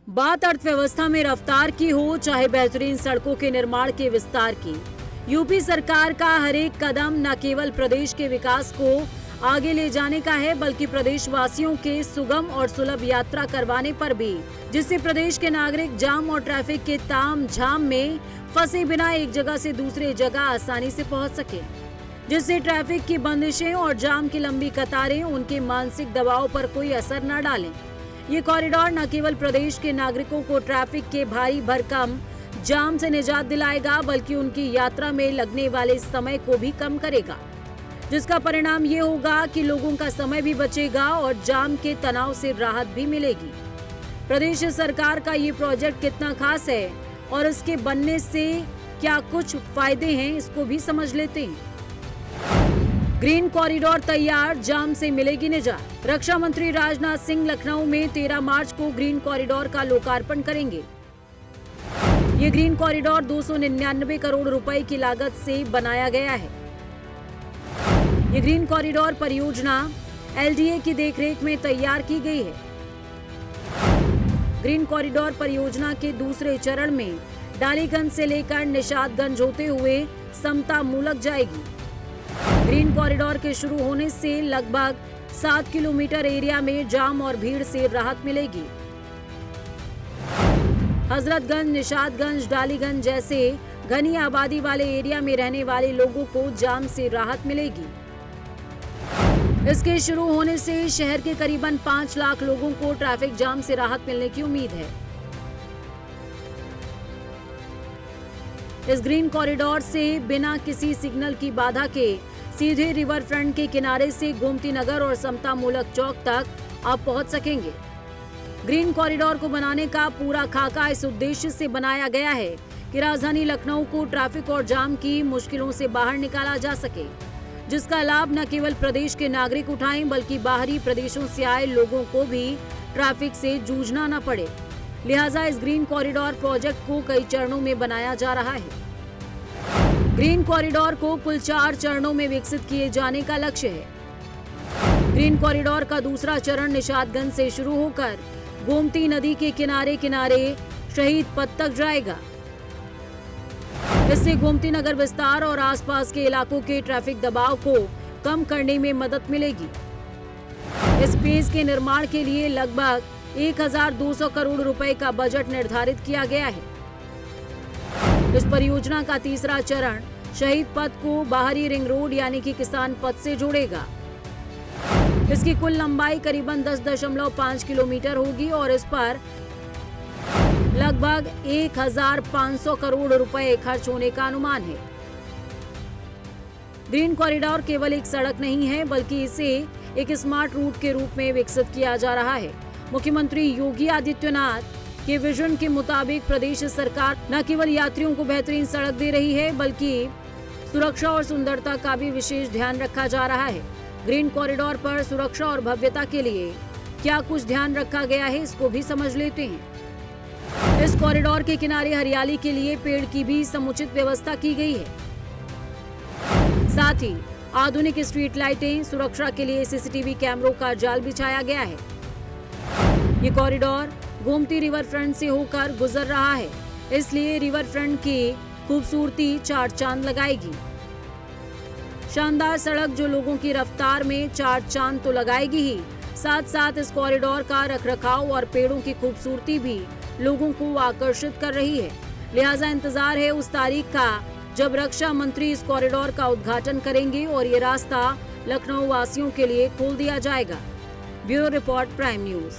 बात अर्थव्यवस्था में रफ्तार की हो चाहे बेहतरीन सड़कों के निर्माण के विस्तार की, यूपी सरकार का हर एक कदम न केवल प्रदेश के विकास को आगे ले जाने का है बल्कि प्रदेशवासियों के सुगम और सुलभ यात्रा करवाने पर भी, जिससे प्रदेश के नागरिक जाम और ट्रैफिक के ताम झाम में फंसे बिना एक जगह से दूसरे जगह आसानी से पहुंच सके, जिससे ट्रैफिक की बंदिशें और जाम की लंबी कतारें उनके मानसिक दबाव पर कोई असर न डालें। ये कॉरिडोर न केवल प्रदेश के नागरिकों को ट्रैफिक के भारी भरकम जाम से निजात दिलाएगा बल्कि उनकी यात्रा में लगने वाले समय को भी कम करेगा, जिसका परिणाम ये होगा कि लोगों का समय भी बचेगा और जाम के तनाव से राहत भी मिलेगी। प्रदेश सरकार का ये प्रोजेक्ट कितना खास है और इसके बनने से क्या कुछ फायदे हैं, इसको भी समझ लेते हैं। ग्रीन कॉरिडोर तैयार, जाम से मिलेगी निजात। रक्षा मंत्री राजनाथ सिंह लखनऊ में 13 मार्च को ग्रीन कॉरिडोर का लोकार्पण करेंगे। ये ग्रीन कॉरिडोर 299 करोड़ रुपए की लागत से बनाया गया है। ये ग्रीन कॉरिडोर परियोजना एलडीए की देखरेख में तैयार की गई है। ग्रीन कॉरिडोर परियोजना के दूसरे चरण में डालीगंज से लेकर निशादगंज होते हुए समता मूलक जाएगी। ग्रीन कॉरिडोर के शुरू होने से लगभग 7 किलोमीटर एरिया में जाम और भीड़ से राहत मिलेगी। हजरतगंज, निशादगंज, डालीगंज जैसे घनी आबादी वाले एरिया में रहने वाले लोगों को जाम से राहत मिलेगी। इसके शुरू होने से शहर के करीबन 5 लाख लोगों को ट्रैफिक जाम से राहत मिलने की उम्मीद है। इस ग्रीन कॉरिडोर से बिना किसी सिग्नल की बाधा के सीधे रिवर फ्रंट के किनारे से गोमती नगर और समता मूलक चौक तक आप पहुंच सकेंगे। ग्रीन कॉरिडोर को बनाने का पूरा खाका इस उद्देश्य से बनाया गया है कि राजधानी लखनऊ को ट्रैफिक और जाम की मुश्किलों से बाहर निकाला जा सके, जिसका लाभ न केवल प्रदेश के नागरिक उठाएं बल्कि बाहरी प्रदेशों से आए लोगों को भी ट्रैफिक से जूझना न पड़े। लिहाजा इस ग्रीन कॉरिडोर प्रोजेक्ट को कई चरणों में बनाया जा रहा है। ग्रीन कॉरिडोर को कुल 4 चरणों में विकसित किए जाने का लक्ष्य है। ग्रीन कॉरिडोर का दूसरा चरण निशादगंज से शुरू होकर गोमती नदी के किनारे किनारे शहीद पथ तक जाएगा। इससे गोमती नगर विस्तार और आसपास के इलाकों के ट्रैफिक दबाव को कम करने में मदद मिलेगी। इस फेज के निर्माण के लिए लगभग 1200 करोड़ रुपए का बजट निर्धारित किया गया है। इस परियोजना का तीसरा चरण शहीद पथ को बाहरी रिंग रोड यानी कि किसान पथ से जोड़ेगा। इसकी कुल लंबाई करीबन 10.5 किलोमीटर होगी और इस पर लगभग 1500 करोड़ रुपए खर्च होने का अनुमान है। ग्रीन कॉरिडोर केवल एक सड़क नहीं है बल्कि इसे एक स्मार्ट रूट के रूप में विकसित किया जा रहा है। मुख्यमंत्री योगी आदित्यनाथ के विजन के मुताबिक प्रदेश सरकार न केवल यात्रियों को बेहतरीन सड़क दे रही है बल्कि सुरक्षा और सुंदरता का भी विशेष ध्यान रखा जा रहा है। ग्रीन कॉरिडोर पर सुरक्षा और भव्यता के लिए क्या कुछ ध्यान रखा गया है, इसको भी समझ लेते हैं। इस कॉरिडोर के किनारे हरियाली के लिए पेड़ की भी समुचित व्यवस्था की गई है। साथ ही आधुनिक स्ट्रीट लाइटें, सुरक्षा के लिए सीसीटीवी कैमरों का जाल बिछाया गया है। ये कॉरिडोर गोमती रिवर फ्रंट से होकर गुजर रहा है, इसलिए रिवर फ्रंट की खूबसूरती 4 चांद लगाएगी। शानदार सड़क जो लोगों की रफ्तार में 4 चांद तो लगाएगी ही, साथ साथ इस कॉरिडोर का रखरखाव और पेड़ों की खूबसूरती भी लोगों को आकर्षित कर रही है। लिहाजा इंतजार है उस तारीख का जब रक्षा मंत्री इस कॉरिडोर का उद्घाटन करेंगे और ये रास्ता लखनऊ वासियों के लिए खोल दिया जाएगा। Bureau report, prime news.